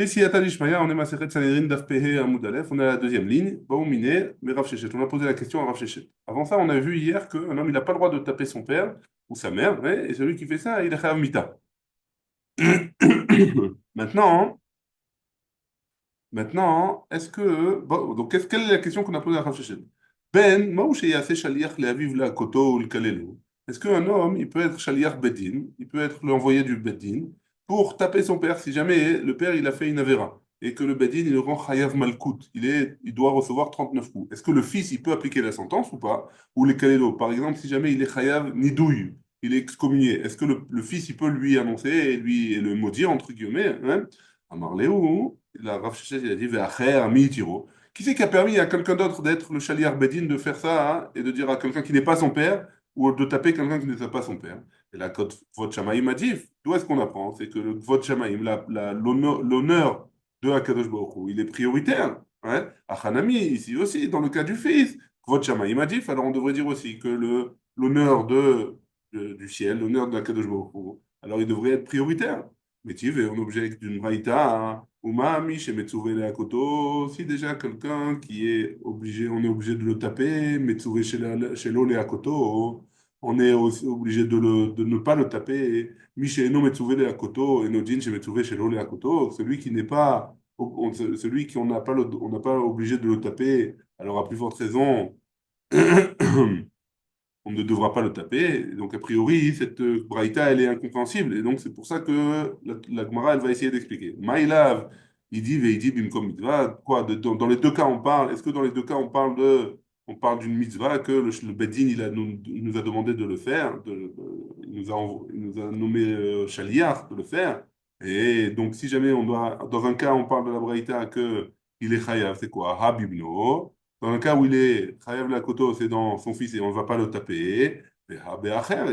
Bessiyata Lishmaya, on est Masechet Sanhedrin Daf Pehe Amoud Aleph, on est à la deuxième ligne, Baoumine, mais Rav Shechet. On a posé la question à Rav Shechet. Avant ça, on a vu hier qu'un homme, il n'a pas le droit de taper son père ou sa mère, ouais, et celui qui fait ça, il est Chayav Mita. Maintenant, est-ce que. Bon, donc, quelle est la question qu'on a posée à Rav Shechet? Ben, Maouche Yase Shaliach Leaviv La Koto ou le Kalelo. Est-ce qu'un homme, il peut être Shaliach Bedin, il peut être l'envoyé du Bedin, pour taper son père si jamais le père, il a fait une Avera, et que le Bedin, il le rend Chayav Malkout, il doit recevoir 39 coups. Est-ce que le fils, il peut appliquer la sentence ou pas? Ou les Kalelo, par exemple, si jamais il est Chayav Nidouille, il est excommunié, est-ce que le fils, il peut lui annoncer et le maudire, entre guillemets, hein? Amarléou, la Rav Sheshet, il a dit Ve'acher, mi tiro. Qui c'est qui a permis à quelqu'un d'autre d'être le Shaliar Bedin, de faire ça hein, et de dire à quelqu'un qui n'est pas son père ou de taper quelqu'un qui n'est pas son père? Et la Kvod Shamaïm a dit d'où est-ce qu'on apprend? C'est que le Kvod Shamaïm, l'honneur de Akadosh Baruch Hu, il est prioritaire. Hein? À Hanami, ici aussi, dans le cas du fils, Kvod Shamaïm a dit alors on devrait dire aussi que l'honneur du ciel, l'honneur de Akadosh Baruch Hu, alors il devrait être prioritaire. Mais tu veux, on objecte d'une braïta, Umami, chez Metsuve Koto, si déjà quelqu'un qui est obligé, on est obligé de le taper, Metsuve chez l'Ole Koto, on est aussi obligé de ne pas le taper, Micheno Metsuve Koto, et Nodin chez Metsuve chez l'Ole Koto, celui qui n'est pas, celui qu'on n'a pas, on n'a pas obligé de le taper, alors à plus forte raison, on ne devra pas le taper. Donc, a priori, cette braïta, elle est incompréhensible. Et donc, c'est pour ça que la Gemara, elle va essayer d'expliquer. Maïlav, il dit, il dit, bimkom mitzvah. Quoi, dans les deux cas, on parle, est-ce que dans les deux cas, on parle d'une mitzvah que le Beddin, il nous a demandé de le faire, il nous a nommé Shaliach de le faire. Et donc, si jamais dans un cas, on parle de la braïta que il est chayav, c'est quoi? Habibno. Dans le cas où il est Chayav la koto, c'est dans son fils et on ne va pas le taper. Et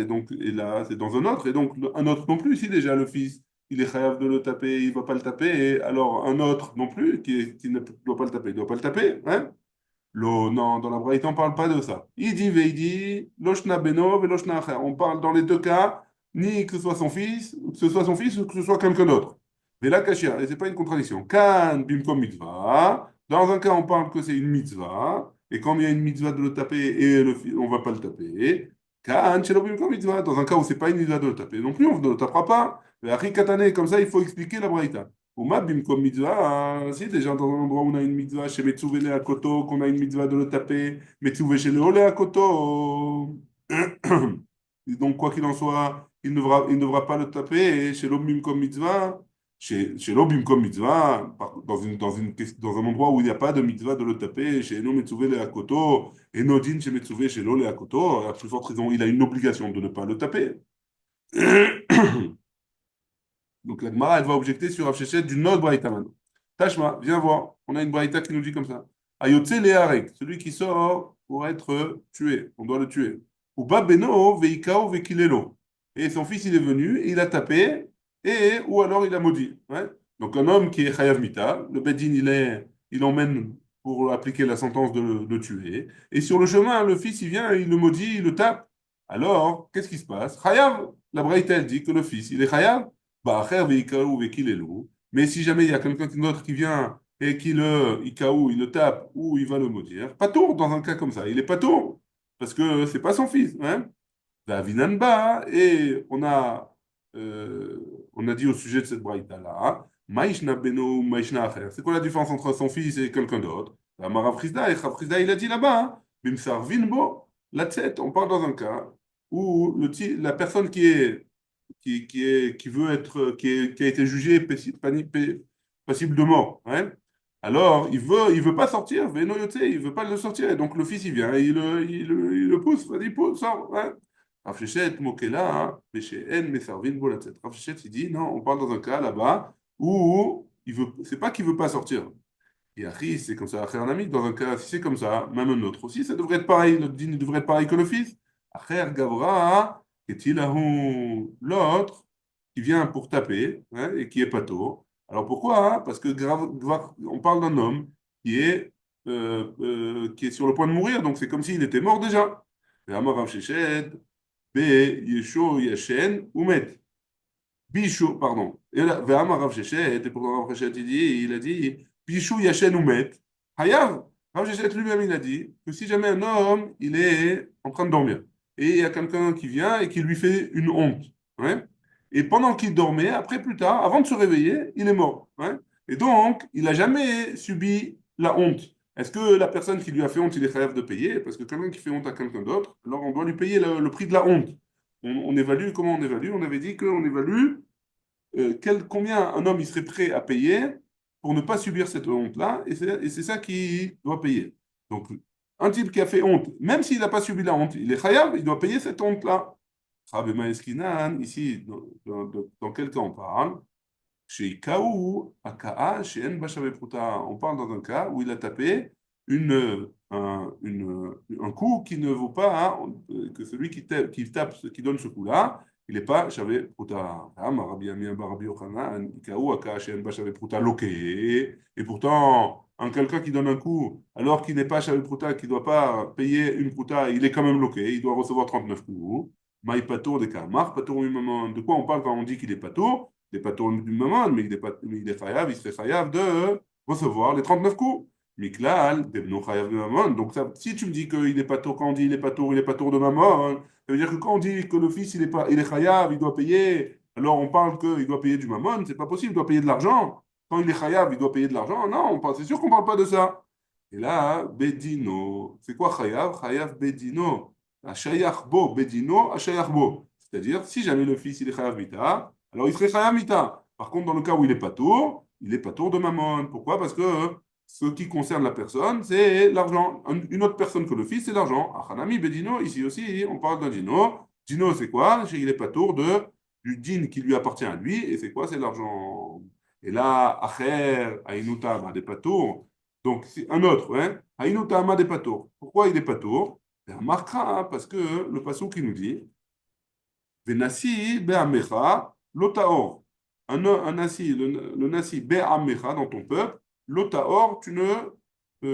donc, et là, c'est dans un autre. Et donc, un autre non plus, si déjà le fils, il est Chayav de le taper, il ne va pas le taper. Et alors, un autre non plus, qui ne doit pas le taper, il ne doit pas le taper. Hein? Non, dans la Braïta, on ne parle pas de ça. Il dit, veidi, loshna beno, veloshna acher. On parle dans les deux cas, ni que ce soit son fils, que ce soit son fils ou que ce soit quelqu'un d'autre. Mais là, kashia, et ce n'est pas une contradiction. Kan bimkom mitzvah. Dans un cas, on parle que c'est une mitzvah. Et quand il y a une mitzvah de le taper et on ne va pas le taper. Kan shelo bimkom mitzvah. Dans un cas où c'est pas une mitzvah de le taper. Non plus, on ne le tapera pas. Mais après katane, comme ça, il faut expliquer la Braïta. Ou ma bimkom mitzvah, si déjà dans un endroit où on a une mitzvah chez Metsuve à Koto, qu'on a une mitzvah de le taper, Metsuve chez le Ole à Koto. Et donc, quoi qu'il en soit, il ne devra pas le taper. Et chez l'Obim comme mitzvah, chez l'Obim comme mitzvah, dans un endroit où il n'y a pas de mitzvah de le taper, chez No Metsuve le Koto, et Nodin chez Metsuve chez l'Ole à Koto, à plus forte raison, il a une obligation de ne pas le taper. Donc la Gemara, elle va objecter sur Rav Sheshet d'une autre braïta maintenant. Tashma, viens voir. On a une braïta qui nous dit comme ça. Ayotse leharek, celui qui sort pour être tué. On doit le tuer. Ou beno veikao vekilelo. Et son fils, il est venu, et il a tapé, ou alors il a maudit. Ouais. Donc un homme qui est chayav mita, le bedin, il emmène pour appliquer la sentence de le tuer. Et sur le chemin, le fils, il vient, il le maudit, il le tape. Alors, qu'est-ce qui se passe? Chayav. La braïta, elle dit que le fils, il est chayav. Bah, mais si jamais il y a quelqu'un d'autre qui vient et qui le ikaou, il le tape ou il va le maudire, pas tour dans un cas comme ça. Il est pas tour parce que c'est pas son fils. Hein? Bah, Vinanba, et euh, on a dit au sujet de cette braïta-là, Maïshna beno, Maïshna acher. C'est quoi la différence entre son fils et quelqu'un d'autre? Bah, Marafrizda, et Rafrizda, il a dit là-bas, hein, Bimsar vinbo, la tête, on parle dans un cas où la personne qui veut être, qui a été jugé passible de mort. Hein. Alors, il veut pas sortir, Veno Yotse, il veut pas le sortir. Et donc, le fils, il vient, et il le pousse, vas-y, pousse, sors. Hein. Rav Sheshet, Mokela, hein, Peshéen, Mesarvin, Bolatzet. Rav Sheshet, il dit, non, on parle dans un cas là-bas où c'est pas qu'il veut pas sortir. Et Achis, c'est comme ça, Acher un ami, dans un cas, si c'est comme ça, même un autre aussi, ça devrait être pareil, le dîner devrait être pareil que le fils. Acher Gavra, Ketilahu, l'autre, qui vient pour taper, hein, et qui est pato. Alors pourquoi? Hein? Parce que on parle d'un homme qui est sur le point de mourir, donc c'est comme s'il était mort déjà. Et Amar Rav Sheshet, Be Yesho Yashen Umet. Bichou, pardon. Et là, Ve'amar Rav Sheshet, et pourtant Rav Sheshet, il a dit, Bichou Yashen ou Met. Hayav. Rav Sheshet lui-même, il a dit que si jamais un homme, il est en train de dormir, et il y a quelqu'un qui vient et qui lui fait une honte, ouais, et pendant qu'il dormait, après, plus tard, avant de se réveiller, il est mort, ouais, et donc, il n'a jamais subi la honte. Est-ce que la personne qui lui a fait honte, il est capable de payer? Parce que quelqu'un qui fait honte à quelqu'un d'autre, alors on doit lui payer le prix de la honte. On évalue, comment on évalue? On avait dit qu'on évalue combien un homme il serait prêt à payer pour ne pas subir cette honte-là, et c'est ça qu'il doit payer. Donc, un type qui a fait honte, même s'il n'a pas subi la honte, il est khayab, il doit payer cette honte-là. Rabbi Eskinan, ici, dans quel cas on parle? Chez Kaou, Akaa, chez En Bashavé Pruta, on parle dans un cas où il a tapé un coup qui ne vaut pas hein, que celui qui donne ce coup-là, il n'est pas Shavé Pruta. Rabbi Ami Abba Rabbi Yochanan, Kaou, Akaa, chez En Bashavé Pruta, loqué. Et pourtant, quelqu'un qui donne un coup, alors qu'il n'est pas Shavé Pruta, qui ne doit pas payer une Pruta, il est quand même loqué, il doit recevoir 39 coups. Maï Patour des Kamar, Patour de quoi on parle quand on dit qu'il est Patour? Il n'est pas tourné du maman, mais il est chayav, il serait chayav de recevoir les 39 coups. Miklal, devno chayav de maman. Donc, ça, si tu me dis qu'il n'est pas tour, quand on dit il est pas tour de maman, hein, ça veut dire que quand on dit que le fils, il est chayav, il doit payer, alors on parle qu'il doit payer du mammon, c'est pas possible, il doit payer de l'argent. Quand il est chayav, il doit payer de l'argent. Non, c'est sûr qu'on parle pas de ça. Et là, bedino, c'est quoi chayav? Chayav bedino. Ashayach bo, bedino, ashayach bo. C'est-à-dire, si jamais le fils, il est chayav mita, alors il serait Chaya Mita. Par contre, dans le cas où il est pas tour de Mammon. Pourquoi? Parce que ce qui concerne la personne, c'est l'argent. Une autre personne que le fils, c'est l'argent. Achanami Bedino, ici aussi, on parle d'un dino. Dino, c'est quoi? Il est pas tour du din qui lui appartient à lui. Et c'est quoi? C'est l'argent. Et là, Acher, Ainuta, des patours. Donc, c'est un autre, hein? Ainuta, des patours. Pourquoi il est pas tour? Ben, marquera, parce que le passou qui nous dit Venasi be'amecha lotaor. Un nasi, le nasi be'amecha dans ton peuple, lotaor, tu ne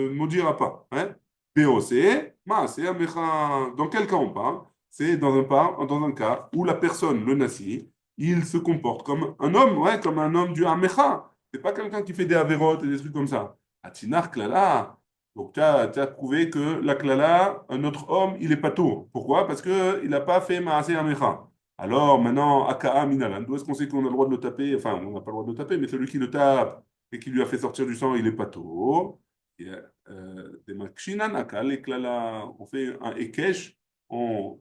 maudiras pas. Hein? Be'ose, maase amecha. Dans quel cas on parle? C'est dans un cas où la personne, le nasi, il se comporte comme un homme, ouais, comme un homme du amecha. C'est pas quelqu'un qui fait des avérotes et des trucs comme ça. Atinar klala. Donc, tu as prouvé que la klala, un autre homme, il est pas tout. Pourquoi? Parce qu'il n'a pas fait maase amecha. Alors maintenant, Aka'a Minalan, d'où est-ce qu'on sait qu'on a le droit de le taper? Enfin, on n'a pas le droit de le taper, mais celui qui le tape et qui lui a fait sortir du sang, il est pato. Et, des makshinan, Aka'a, les klala, on fait un ekesh, comme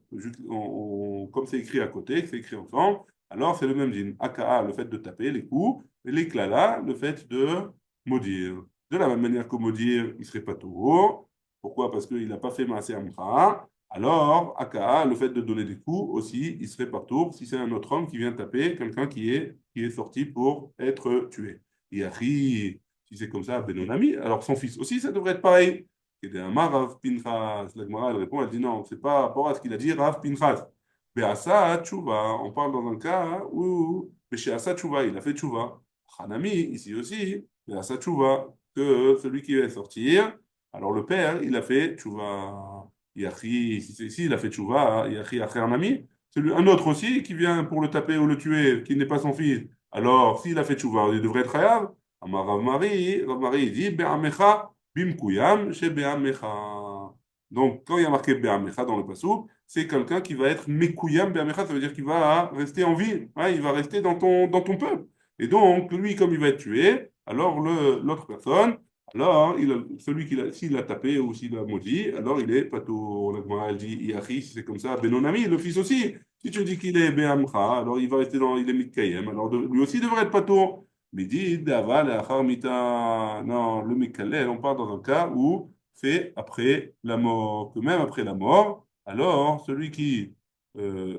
c'est écrit à côté, c'est écrit ensemble, alors c'est le même din. Aka'a, le fait de taper les coups, et les klala, le fait de maudire. De la même manière que maudire, il serait pato. Pourquoi? Parce qu'il n'a pas fait Maaseh Amcha. Alors, Aka, le fait de donner des coups aussi, il serait par tour si c'est un autre homme qui vient taper quelqu'un qui est sorti pour être tué. Et Akhi, si c'est comme ça, Benonami, alors son fils aussi, ça devrait être pareil. Et d'un Rav Pinchas, la Gemara, elle répond, elle dit non, c'est pas rapport à ce qu'il a dit Rav Pinchas. Be'asa tchouva, on parle dans un cas où chez Asa tchouva, il a fait tchouva. Hanami, ici aussi, Be'asa tchouva, que celui qui va sortir, alors le père, il a fait tchouva. Yachi, si il a fait tchouva, Yachi a un ami, un autre aussi qui vient pour le taper ou le tuer, qui n'est pas son fils. Alors, s'il a fait tchouva, il devrait être hayav. Amar Rav Mari, il dit Be'amecha bimkuyam chez Be'amecha. Donc, quand il y a marqué Be'amecha dans le passou, c'est quelqu'un qui va être mekuyam Be'amecha, ça veut dire qu'il va rester en vie, hein, il va rester dans ton peuple. Et donc, lui, comme il va être tué, alors l'autre personne, alors, celui s'il a tapé ou s'il a maudit, alors il est pato. La Gemara, elle dit, Iachi, si c'est comme ça, Benonami, le fils aussi. Si tu dis qu'il est Be'amcha, alors il va rester il est Mitkayem, alors lui aussi devrait être pato. Mais dit, Daval, Achar Mita, non, le Mikalel, on part dans un cas où c'est après la mort, que même après la mort, alors celui euh,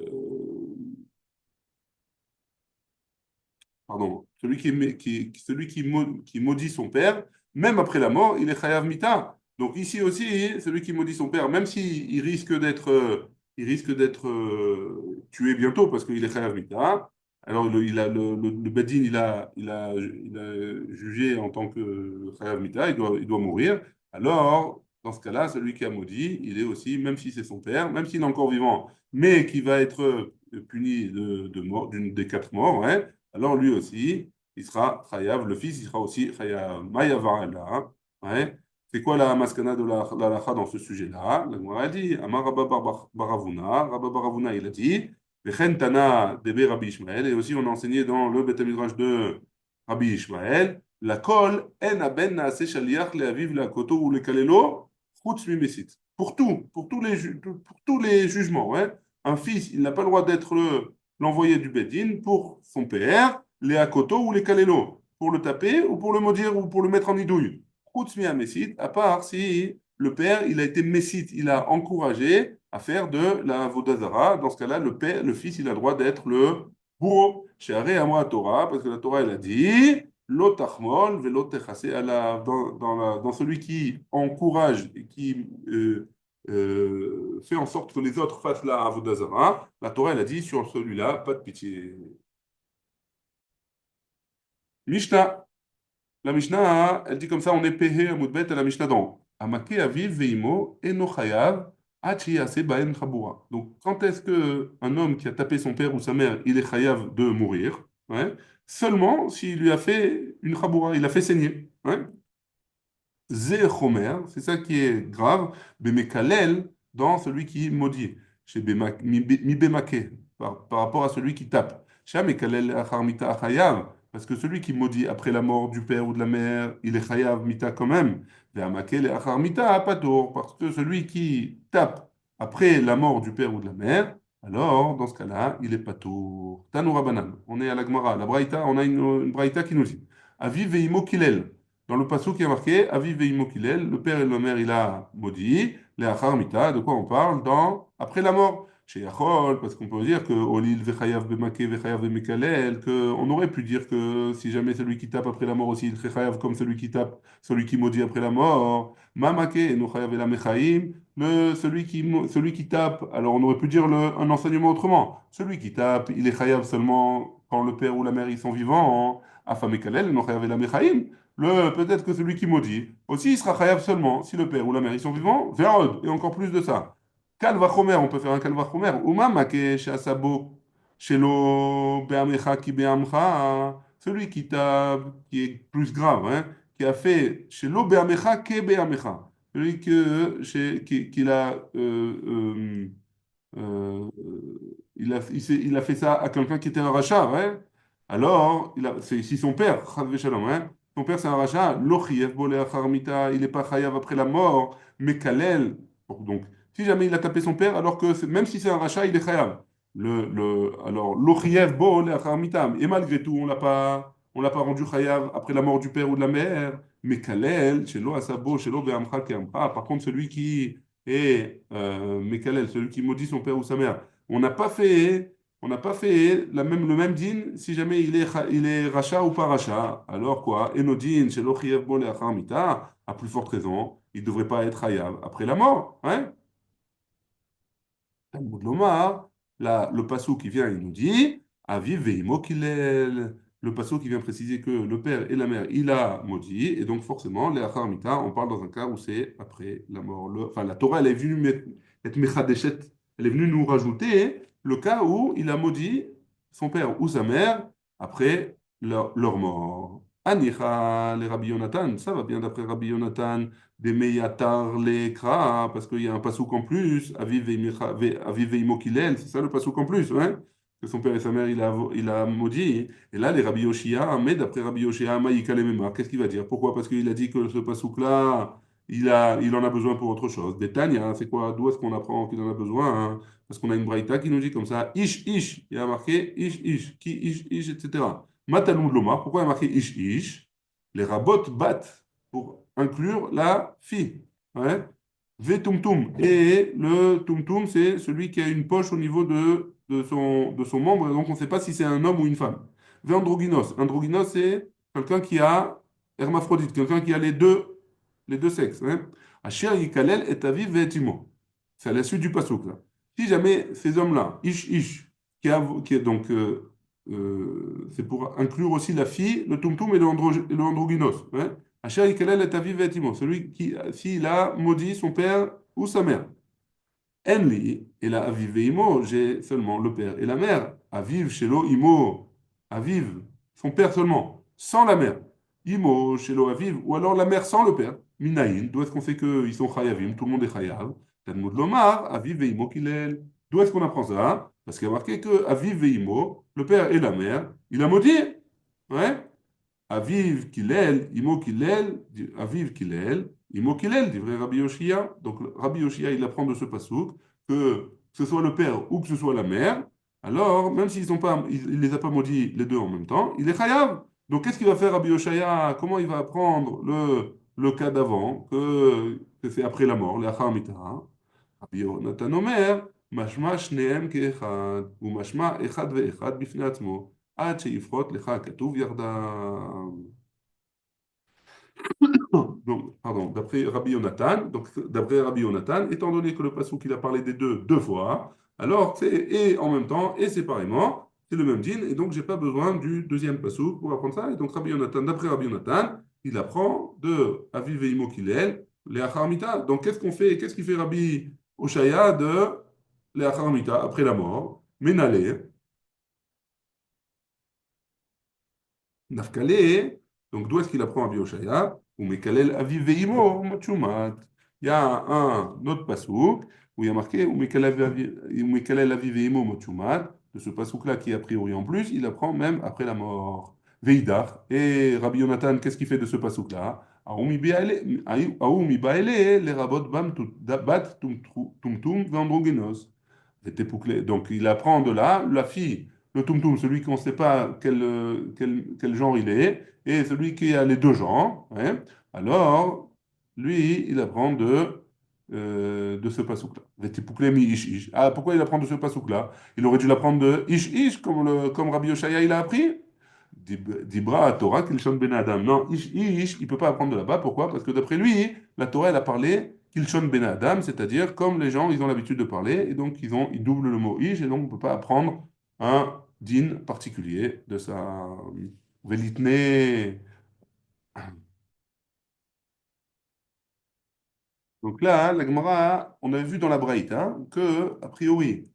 pardon, celui qui maudit son père, même après la mort, il est chayav mita. Donc ici aussi, celui qui maudit son père, même s'il risque d'être tué bientôt parce qu'il est chayav mita, alors le Beth Din, il a jugé en tant que chayav mita, il doit mourir. Alors, dans ce cas-là, celui qui a maudit, il est aussi, même si c'est son père, même s'il est encore vivant, mais qui va être puni de mort, d'une des quatre morts, hein, alors lui aussi, il sera chayav, le fils, il sera aussi chayav. Maïava, ouais. C'est quoi la maskana de la halakha dans ce sujet-là? La Gemara a dit, Amar Rabba Baravuna, Rabba Baravuna, il a dit, Vechen Tana Debe Rabbi Ishmael, et aussi on a enseigné dans le Beth Midrash de Rabbi Ishmael, la kol en aben naase shaliach le aviv le koto ou le kalelo, chutz mi mesit. Pour tous les jugements, hein. Un fils, il n'a pas le droit d'être l'envoyé du Bedin pour son père, les akoto ou les kalelo, pour le taper ou pour le maudire ou pour le mettre en idouille. Chutz mi mesit, à part si le père, il a été messit, il a encouragé à faire de la vodazara. Dans ce cas-là, le père, le fils, il a le droit d'être le bourreau. Chez Aré à moi Torah, parce que la Torah, elle a dit l'otachmol, velotechase dans celui qui encourage et qui fait en sorte que les autres fassent la avodazara. La Torah, elle a dit sur celui-là, pas de pitié. Mishnah. La Mishnah, elle dit comme ça, on est payé à Moudbet à la Mishnah dans Amake aviv veimo eno chayav achi yase baen chabura. Donc, quand est-ce que un homme qui a tapé son père ou sa mère, il est chayav de mourir, ouais, seulement s'il lui a fait une chabura, il a fait saigner. Ouais. Zé chomer, c'est ça qui est grave, bemekalel, dans celui qui maudit, chez mi bemake, par rapport à celui qui tape. Chez mekalel achar mita achayav, parce que celui qui maudit après la mort du père ou de la mère, il est chayav mita quand même. Ve'amakel achar mita apator, parce que celui qui tape après la mort du père ou de la mère, alors dans ce cas-là, il est patour. Tanoura banan, on est à la Gemara, la Braïta, on a une Braïta qui nous dit, aviv ve'imo kilel. Dans le passage qui est marqué, Aviv ve'imo kilel, le père et la mère, il a maudit, les achar mita, de quoi on parle dans après la mort. Chez Yachol, parce qu'on peut dire que Olil vechayav bemake vechayav bemekalel, qu'on aurait pu dire que si jamais celui qui tape après la mort aussi, il est chayav comme celui qui tape, celui qui maudit après la mort. Mamake et no chayav la mechaim, celui qui tape, alors on aurait pu dire un enseignement autrement. Celui qui tape, il est chayav seulement quand le père ou la mère ils sont vivants. Afamekalel, no chayav la mechaim. Peut-être que celui qui maudit, aussi il sera chayav seulement si le père ou la mère ils sont vivants, verod, et encore plus de ça. Kalvachomer, on peut faire un kalvachomer. Uma make sheasabo shelo be'amecha ki be'amcha. Celui qui est plus grave, hein, qui a fait shelo be'amecha ke be'amecha. Celui qu'il a euh, il a fait ça à quelqu'un qui était un rachat, ouais. Alors, c'est ici son père, Chas v'shalom, hein. Son père, c'est un rachat. Lo chiyev bo le'achar mita, il n'est pas chayav après la mort, mais kalel. Donc, si jamais il a tapé son père, alors que même si c'est un rachat, il est chayav. Alors, lo chiyev bo le'achar mita. Et malgré tout, on l'a pas rendu chayav après la mort du père ou de la mère. Mais kalel, shelo asabo, shelo be'amcha ke'amcha. Par contre, celui qui et Mekalel, celui qui maudit son père ou sa mère. On n'a pas fait le même din si jamais il est rachat ou pas rachat. Alors quoi? Enodin, shelo chiev bo leachar mita, à plus forte raison, il ne devrait pas être hayav après la mort. Hein? Talmud Lomar, le passou qui vient, il nous dit, Aviv ve'imo kilel. Le passou qui vient préciser que le père et la mère, il a maudit, et donc forcément, les achar mita, on parle dans un cas où c'est après la mort. Enfin, la Torah, elle est venue être mechadeshet, elle est venue nous rajouter le cas où il a maudit son père ou sa mère après leur mort. Anicha, les Rabbi Yonatan, ça va bien d'après Rabbi Yonatan des Meyatar les Kra, parce qu'il y a un pasouk en plus, Aviv Veimo Kilel, c'est ça le pasouk en plus, ouais? Que son père et sa mère, il a maudit. Et là, les Rabbi Yoshia, mais d'après Rabbi Yoshia, Maïka les Memar, qu'est-ce qu'il va dire? Pourquoi? Parce qu'il a dit que ce pasouk-là, il en a besoin pour autre chose. Détagne, c'est quoi? D'où est-ce qu'on apprend qu'il en a besoin, hein? Parce qu'on a une braïta qui nous dit comme ça, Ish, Ish, il y a marqué Ish, Ish, qui Ish, Ish, etc. Matalou de Lomar, pourquoi il y a marqué Ish, Ish? Les rabots battent pour inclure la fille. Ouais. Vetumtum. Et le tumtum, c'est celui qui a une poche au niveau de son membre, donc on ne sait pas si c'est un homme ou une femme. Androgynos. Androgynos, c'est quelqu'un qui a hermaphrodite, quelqu'un qui a les deux sexes. Hein. Asher yikalel et aviv ve'etimo. C'est à la suite du pasuk, là. Si jamais ces hommes-là, ish ish, qui est donc, c'est pour inclure aussi la fille, le tumtum et le androgynos. Hein. Asher yikalel et aviv ve'etimo. Celui qui, s'il a maudit son père ou sa mère. Enli, et la aviv et imo, j'ai seulement le père et la mère. Aviv, shelo, imo, aviv, son père seulement, sans la mère. Imo, shelo, aviv, ou alors la mère sans le père. Minaïn, d'où est-ce qu'on sait qu'ils sont chayavim, tout le monde est chayav. Talmud lomar, aviv et imo kilel. D'où est-ce qu'on apprend ça? Parce qu'il y a marqué que aviv et imo, le père et la mère, il a maudit. Ouais. Aviv Kilel, Imo Kilel, Aviv Kilel, Imo Kilel, dit vrai Rabbi Yoshia. Donc Rabbi Yoshia, il apprend de ce passouk que ce soit le père ou que ce soit la mère, alors même s'ils ont pas, il les a pas maudits les deux en même temps, il est chayav. Donc qu'est-ce qu'il va faire Rabbi Yoshia? Comment il va apprendre le cas d'avant, que c'est après la mort, l'achar mita? Rabbi Yonatan Omer, משמע שניהם כאחד, ומשמע אחד ואחד בפני עצמו. עד שיפרוט לך הכתוב יחדיו. Donc, pardon, d'après Rabbi Yonatan, étant donné que le passouk il a parlé des deux fois, alors c'est et en même temps et séparément, c'est le même din, et donc j'ai pas besoin du deuxième passouk pour apprendre ça. Et donc Rabbi Yonatan, d'après Rabbi Yonatan, il apprend de Aviv Veimo Kilel, les Acharmita. Donc qu'est-ce qu'il fait Rabbi Oshaya de les Acharmita après la mort? Ménalé. Nafkale, donc d'où est-ce qu'il apprend à Bioshaya? Ou Mekalel Aviv Veimo, Mochumat. Il y a un autre pasouk où il y a marqué ou Mekalel Aviv Veimo, Mochumat. De ce pasouk-là qui, a priori, en plus, il apprend même après la mort. Veidach. Et Rabbi Yonatan, qu'est-ce qu'il fait de ce pasouk-là? Aoumi Baele, les rabot bam bat tumtum vandrogenos. Donc il apprend de là la fille le tum-tum, celui qu'on ne sait pas quel genre il est, et celui qui a les deux genres, hein, alors, lui, il apprend de ce pasouk-là. Vetipuklemi ish ish. Ah, pourquoi il apprend de ce pasouk-là? Il aurait dû l'apprendre de ish ish, comme Rabbi Yoshaya il a appris. Dibra Torah Kilshon Ben Adam. Non, ish ish, il ne peut pas apprendre de là-bas. Pourquoi? Parce que d'après lui, la Torah, elle a parlé Kilshon Ben Adam, c'est-à-dire comme les gens, ils ont l'habitude de parler, et donc ils doublent le mot ish, et donc on ne peut pas apprendre un din particulier de sa velitne. Donc là, la Gemara, on a vu dans la Braïta que, a priori,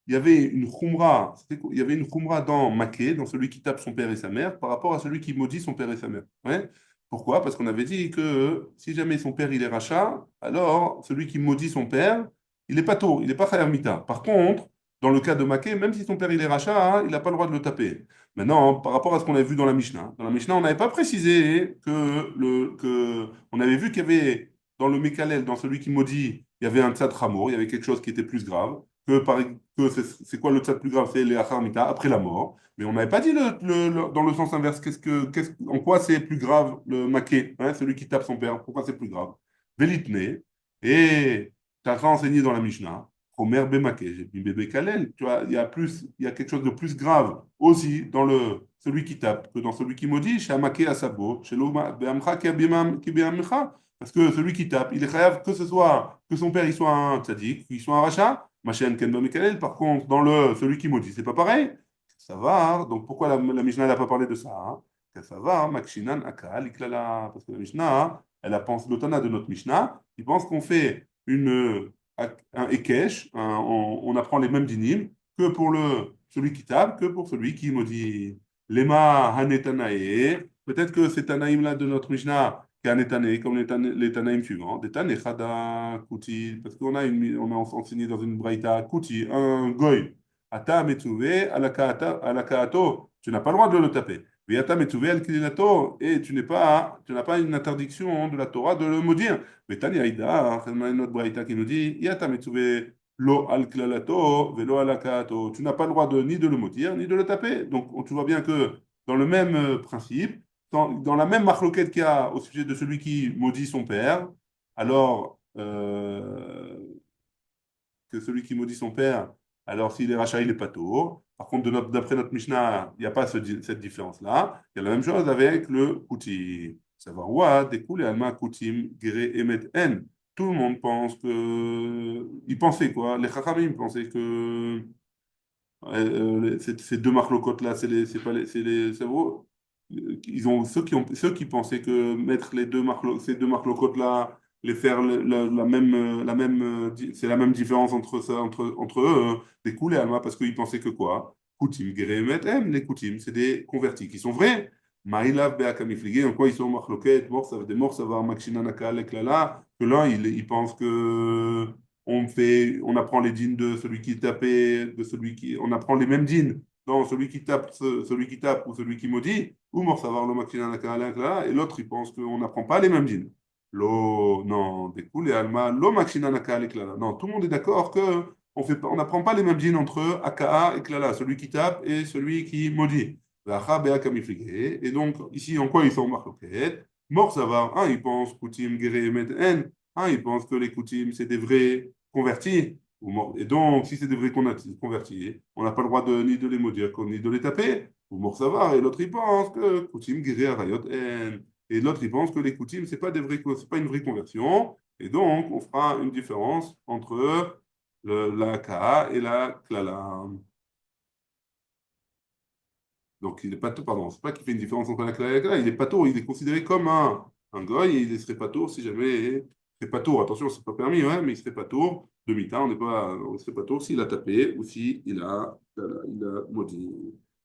il y avait une khumra, il y avait une khumra dans Maké, dans celui qui tape son père et sa mère, par rapport à celui qui maudit son père et sa mère. Ouais. Pourquoi? Parce qu'on avait dit que si jamais son père il est rachat, alors celui qui maudit son père, il n'est pas tôt, il n'est pas khayar mita. Par contre, dans le cas de Maké, même si son père il est rachat, hein, il n'a pas le droit de le taper. Maintenant, par rapport à ce qu'on avait vu dans la Mishnah, on n'avait pas précisé on avait vu qu'il y avait dans le Mekalel, dans celui qui maudit, il y avait un tzad Hamour, il y avait quelque chose qui était plus grave. Que c'est quoi le tzad plus grave? C'est les Acharmita, après la mort. Mais on n'avait pas dit dans le sens inverse. En quoi c'est plus grave le maquet, hein, celui qui tape son père? Pourquoi c'est plus grave? Velitne, et tu as enseigné dans la Mishnah, Omer Bemaké, j'ai mis bébé Kalel. Tu vois, il y a quelque chose de plus grave aussi dans celui qui tape que dans celui qui maudit, chez Amaké Asabo, chez l'Oma Beamcha qui Beamcha. Parce que celui qui tape, il est grave que ce soit que son père il soit un tzaddik, qu'il soit un rachat. Machin Ken Michael, par contre, celui qui maudit, c'est pas pareil. Ça va, hein. Donc pourquoi la Mishnah n'a pas parlé de ça, hein? Que ça va, hein. Makshinan Akal Iklala. Parce que la Mishnah, hein, elle a pensé, l'Otana de notre Mishnah, il pense qu'on fait un Ekesh, on apprend les mêmes dynimes que pour celui qui tape, que pour celui qui maudit. Lema Hanetanae. Peut-être que ces Tanaïm-là de notre Mishnah, Kanetane, comme les Tanaïm suivants, des Tane Chada Kuti, parce on a enseigné dans une Braïta Kuti, un Goy, Ata Metsuve, Alakaato, tu n'as pas le droit de le taper. Viata Metsuve, Al Kilinato, et tu n'as pas une interdiction de la Torah de le maudire. Mais Tani Aïda, on a une autre Braïta qui nous dit, Yata Metsuve, Lo Al Klalato, Velo Alakaato, tu n'as pas le droit ni de le maudire, ni de le taper. Donc tu vois bien que dans le même principe, dans la même marloquette qu'il y a au sujet de celui qui maudit son père, alors que celui qui maudit son père, alors s'il est rachat, il est pas tôt. Par contre, d'après notre Mishnah, il n'y a pas cette différence-là. Il y a la même chose avec le Kouti. Savoir wa découle et alma Koutim, Gere Emet En. Tout le monde pense que. Ils pensaient quoi? Les Chachamim pensaient que ces deux marlocotes-là, c'est pas c'est c'est ils ont ceux qui pensaient que mettre ces deux marlocotes-là, les faire c'est la même différence entre eux, des coulées Alma, parce qu'ils pensaient que quoi? Koutim, Geremet, les Koutim, c'est des convertis qui sont vrais. Maïlav, Beakamifligé, en quoi ils sont marloquettes, mort, ça veut des morts, ça va, Makshinanaka, Leklala, que là, il pense que on apprend les dînes de celui qui tapait, on apprend les mêmes dînes dans celui qui tape, celui qui tape ou celui qui maudit, ou mort savoir le Makshinanaka, Leklala, et l'autre, il pense qu'on n'apprend pas les mêmes dînes. Non, des cool et Alma, lo Makshinanaka, Leklala. Non, tout le monde est d'accord que on n'apprend pas les mêmes dînes entre Aka et Klala, celui qui tape et celui qui maudit. Et donc, ici, en quoi ils sont marloquettes? Mort, ça va. Un, il pense Koutim, Gere, Med, un, il pense que les Koutim, c'est des vrais convertis. Et donc, si c'est des vrais convertis, on n'a pas le droit ni de les maudire, ni de les taper. Ou mort, ça va. Et l'autre, il pense que Koutim, Gere, Arayot, En. Et l'autre, il pense que les Koutim, c'est pas une vraie conversion. Et donc, on fera une différence entre la Ka et la Klala. Donc, il n'est pas tôt, pardon, c'est pas qu'il fait une différence entre la Kla et la Kla, il est pas tôt, il est considéré comme un goy et il ne serait pas tôt si jamais il serait pas tôt. Attention, c'est pas permis, ouais, mais il serait pas tôt. Demi-temps, on ne serait pas tôt s'il a tapé ou s'il il a maudit.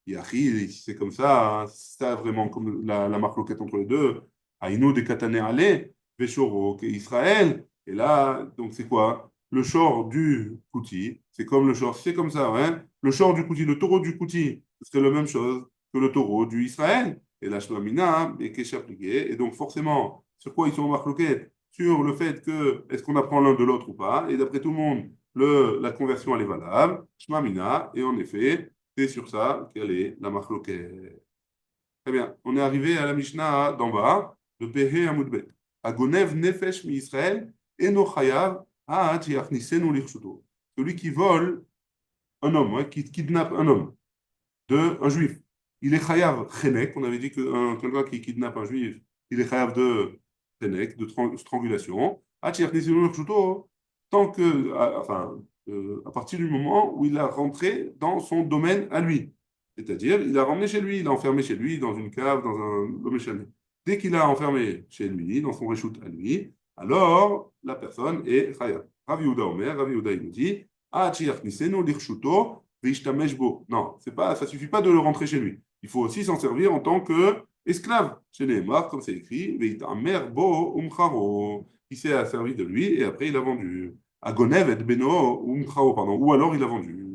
Yahi, si c'est comme ça, hein, si c'est ça vraiment comme la marque loquette entre les deux. Aïnou de Katané Ale, Veshoro, Israël. Et là, donc c'est quoi? Le short du Kouti, c'est comme le short, c'est comme ça, hein? Le short du Kouti, le taureau du Kouti, c'est la même chose que le taureau du Israël. Et la Shlamina, et Kesha appliqué. Et donc, forcément, sur quoi ils sont marloquettes? Sur le fait que, est-ce qu'on apprend l'un de l'autre ou pas? Et d'après tout le monde, la conversion, elle est valable. Shmamina, et en effet, c'est sur ça qu'elle est la marloquette. Très bien. On est arrivé à la Mishnah d'en bas, de Pehe Amoudbet. Agonev nefesh mi Israël, eno chayav, ha'at yachnisenu lirshuto. Celui qui vole un homme, hein, qui kidnappe un homme un juif. Il est chayav chenek, on avait dit que quelqu'un qui kidnappe un juif, il est chayav de chenek, de strangulation. Tant que, à partir du moment où il a rentré dans son domaine à lui. C'est-à-dire, il a ramené chez lui, il a enfermé chez lui, dans une cave, dans un domaine. Dès qu'il a enfermé chez lui, dans son réchout à lui, alors la personne est chayav. Rav Yehuda Omer, Rav Yehuda il nous dit, ah, lirshuto, non, c'est pas, ça suffit pas de le rentrer chez lui. Il faut aussi s'en servir en tant que esclave. Chez Neymar, comme c'est écrit, bo il s'est servi de lui et après il a vendu. Agonev et beno pardon, ou alors il a vendu.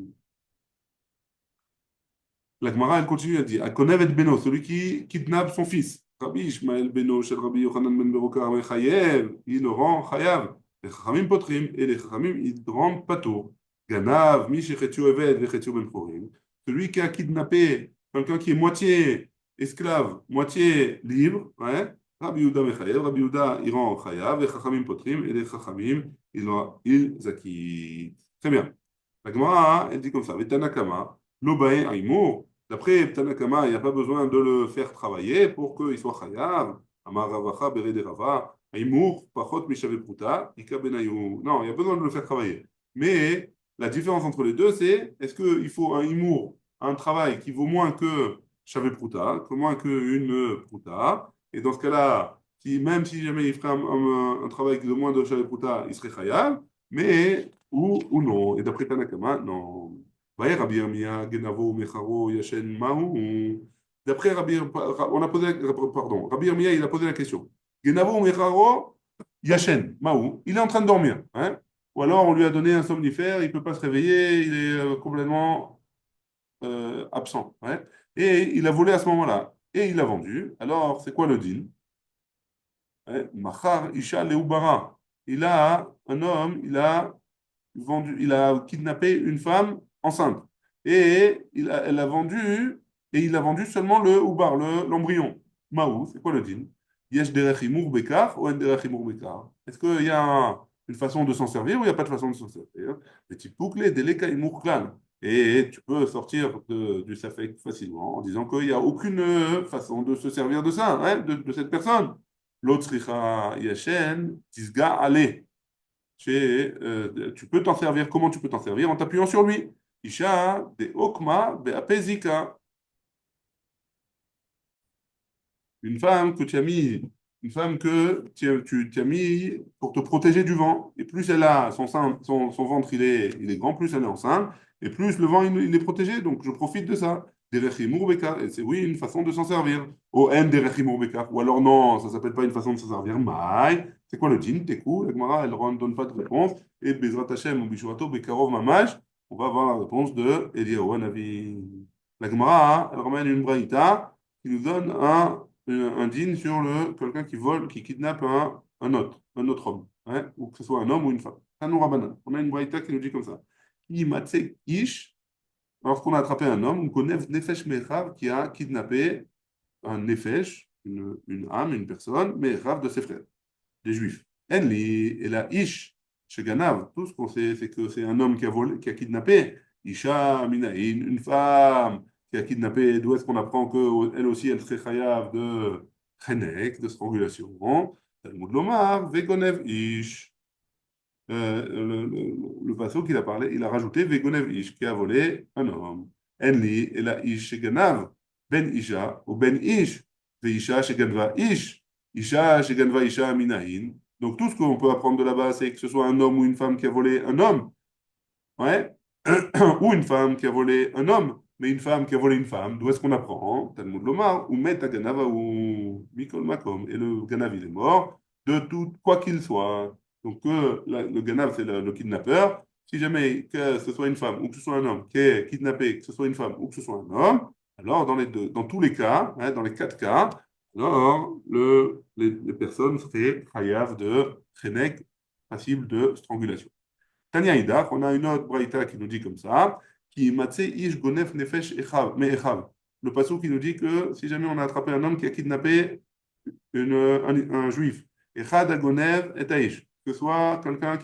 La Gemara, elle continue à dire, Agonev et beno, celui qui kidnappe son fils. Rabbi Ishmael beno, shel Rabbi Yochanan ben Beroka, chayev, il le rend chayav. Les chachamim potrim et les chachamim ils rendent patour. Ganav, mi shechetio eved vechetio ben chorim. Celui qui a kidnappé quelqu'un qui est moitié esclave, moitié libre, ouais. Rabbi Yehuda mechayev, Rabbi Yehuda il rend chayav, et chachamim potrim et les chachamim ils zakit. Très bien. La Gemara, elle dit comme ça, Vetanakama, lobae aimour. D'après Tanakama, il n'y a pas besoin de le faire travailler pour qu'il soit chayav. Amar ravacha berede rava. Aimour, pachot mishave pruta, ika benayou. Non, il y a besoin de le faire travailler. Mais la différence entre les deux, c'est est-ce qu'il faut un imour, un travail qui vaut moins que shave pruta, que moins qu'une pruta. Et dans ce cas-là, même si jamais il ferait un travail de moins de shave pruta, il serait chayav. Mais ou non. Et d'après Tanakama, non. Vaïe Rabbi Yirmiyah, Genavo, Mecharo, Yashen, Mahou. D'après Rabbi, on a posé, pardon, Rabbi Yirmiyah, il a posé la question. Genavo, Mecharo, Yashen, Mahou. Il est en train de dormir. Hein? Ou alors on lui a donné un somnifère, il ne peut pas se réveiller, il est complètement absent. Ouais? Et il a volé à ce moment-là. Et il a vendu. Alors, c'est quoi le deal? Ouais? Machar, Isha, Leubara. Un homme, il a kidnappé une femme enceinte. Elle a vendu, et il a vendu seulement le oubar, l'embryon. Maou, c'est quoi le din? Yesh derech imour bekar ou en derech imour bekar? Est-ce qu'il y a une façon de s'en servir ou il n'y a pas de façon de s'en servir? Petit pouclé, deleka imour klan. Et tu peux sortir du safek facilement en disant qu'il n'y a aucune façon de se servir de ça, hein, de cette personne. L'autre, yashen, tisga, allez. Tu peux t'en servir. Comment tu peux t'en servir? En t'appuyant sur lui. Isha de okma beapezika. Une femme que tu as mis une femme que tu as mis pour te protéger du vent. Et plus elle a son ventre, il est grand, plus elle est enceinte, et plus le vent, il est protégé. Donc, je profite de ça. Derechim Urbeka. Et c'est oui, une façon de s'en servir. O en Derechim Urbeka. Ou alors, non, ça s'appelle pas une façon de s'en servir. Maï. C'est quoi le djinn? Tekou. La Gemara, elle ne donne pas de réponse. Et Bezrat Hashem ou Bishurato Bekarov Mamash. On va avoir la réponse de Eliyahu Hanavi. La Gemara, elle ramène une braïta qui nous donne un digne sur quelqu'un qui vole, qui kidnappe un autre homme, hein, ou que ce soit un homme ou une femme. Tanou Rabbanan. On a une braïta qui nous dit comme ça. Imatsek ish, lorsqu'on a attrapé un homme, on connaît Nefesh Mechav qui a kidnappé un Nefesh, une âme, une personne, Mechav de ses frères, des juifs. Enli, et la ish, chez Ganav, tout ce qu'on sait, c'est que c'est un homme qui a volé, qui a kidnappé. Isha, Minaïn, une femme qui a kidnappé. D'où est-ce qu'on apprend qu'elle aussi, elle serait chayav de chenek, de strangulation? Talmud Lomar, Vegonev Ish. Le passage qu'il a parlé, il a rajouté Vegonev Ish, qui a volé un homme. Enli, et la Ish, chez Ganav, Ben Isha, ou Ben Ish, Veisha, chez Ganva Ish. Isha, chez Ganva Isha, Minaïn. Donc tout ce qu'on peut apprendre de là-bas, c'est que ce soit un homme ou une femme qui a volé un homme, ouais, ou une femme qui a volé un homme, mais une femme qui a volé une femme, d'où est-ce qu'on apprend? Talmud Lomar, ou Met Ganava ou Mikol Makom, et le Ganav il est mort, de tout, quoi qu'il soit. Donc le Ganav c'est le kidnappeur, si jamais que ce soit une femme ou que ce soit un homme qui est kidnappé, que ce soit une femme ou que ce soit un homme, alors dans tous les cas, hein, dans les quatre cas, alors les personnes seraient chayav de chenek, passible de strangulation. Tania Ida, on a une autre braïta qui nous dit comme ça, qui matse ish gonef nefesh echav, me echav. Le passage qui nous dit que si jamais on a attrapé un homme qui a kidnappé un juif, echad agonev et aish, que ce soit quelqu'un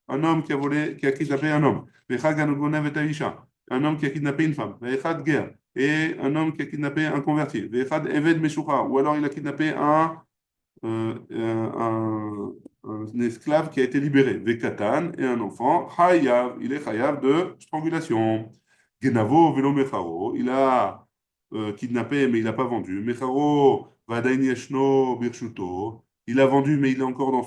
un homme qui a volé, qui a kidnappé un homme, echad agonev et aisha, un homme qui a kidnappé une femme, echad ger, et un homme qui a kidnappé un converti, echad eved meshucha, ou alors il a kidnappé un esclave qui a été libéré, Vekatan, et un enfant, Hayav, il est Hayav de strangulation. Genavo, Velo Mecharo, il a kidnappé, mais il n'a pas vendu. Mecharo, Vadain Yeshno, Birshuto, il a vendu, mais il est encore dans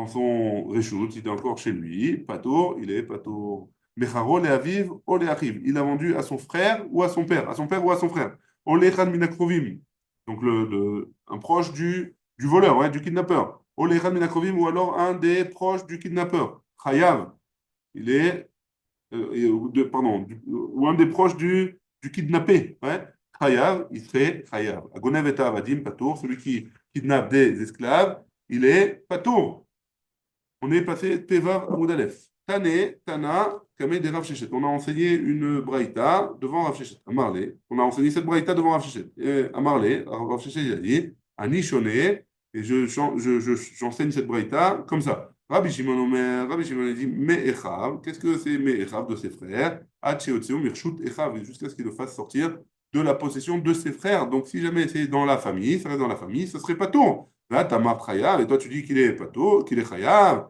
son reshut, il est encore chez lui. Pato, il est Pato. Mecharo, le Aviv, o le Achiv, il a vendu à son frère ou à son père, à son père ou à son frère. Olechan Minakrovim, donc un proche du voleur, ouais, du kidnappeur. Olechan Minakrovim, ou alors un des proches du kidnappeur. Chayav, il est, pardon, ou un des proches du kidnappé, ouais. Chayav, il serait Chayav. Agonev et Avadim, Patour, celui qui kidnappe des esclaves, il est Patour. On est passé Tevav Amud Aleph. Tane, Tana, Kameh de Rav Shechet. On a enseigné une braïta devant Rav Shechet, à Marley. On a enseigné cette braïta devant Rav Shechet. À Marley, Rav Shechet il a dit, Ani Shoné, et j'enseigne cette braïta comme ça. Rabbi Shimon Omer, Rabbi Shimon a dit, Me'echav, qu'est-ce que c'est Me'echav de ses frères? Hatcheotseu Mirshut Echav, jusqu'à ce qu'il le fasse sortir de la possession de ses frères. Donc si jamais c'est dans la famille, ça reste dans la famille, ça serait pas tout. Là, Tamar Chayav, et toi tu dis qu'il est pato, qu'il est Chayav.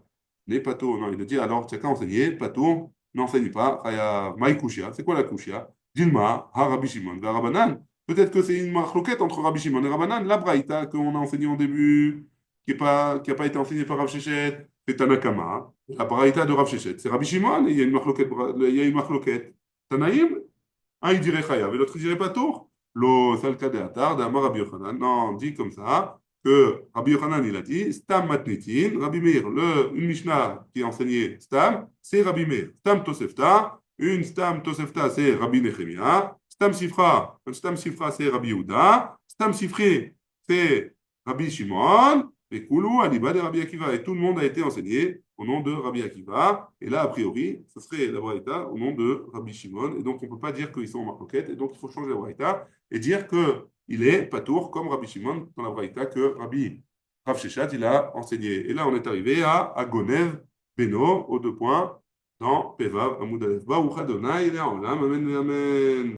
Les pato, non, il a dit alors, tu as qu'à enseigner, pato, n'enseigne pas, Chayav, Maï Kushia, c'est quoi la Kushia? Dilma, Ha Rabbi Shimon, Ga Rabbanan. Peut-être que c'est une marloquette entre Rabbi Shimon et Rabbanan, la Braïta qu'on a enseignée en début, qui a pas été enseignée par Rav Shechet, c'est Tanakama. La Braïta de Rav Shechet, c'est Rabbi Shimon, et il y a une marloquette, il y a une marloquette. Tanaïm, un il dirait Chayav, et l'autre il dirait pato. Lo salka de atar, de Amar Rabbi Yochanan. Non, on dit comme ça que Rabbi Yochanan, il a dit Stam matnitin, Rabbi Meir, une Mishnah qui a enseigné Stam, c'est Rabbi Meir. Stam Tosefta, une Stam Tosefta, c'est Rabbi Nechemia. Stam Sifra, un Stam Sifra, c'est Rabbi Yehuda. Stam Sifri, c'est Rabbi Shimon. Et Koulou, Aliba de Rabbi Akiva. Et tout le monde a été enseigné au nom de Rabbi Akiva. Et là, a priori, ce serait la Braïta au nom de Rabbi Shimon. Et donc, on ne peut pas dire qu'ils sont en marcoquette. Et donc, il faut changer la Braïta et dire qu'il est patour comme Rabbi Shimon dans la Braïta que Rabbi Rav Shechat, il a enseigné. Et là, on est arrivé à Gonev Beno, aux deux points, dans Pevav Amud Aleph. Baruch Adonai, il est en l'âme. Amen, amen.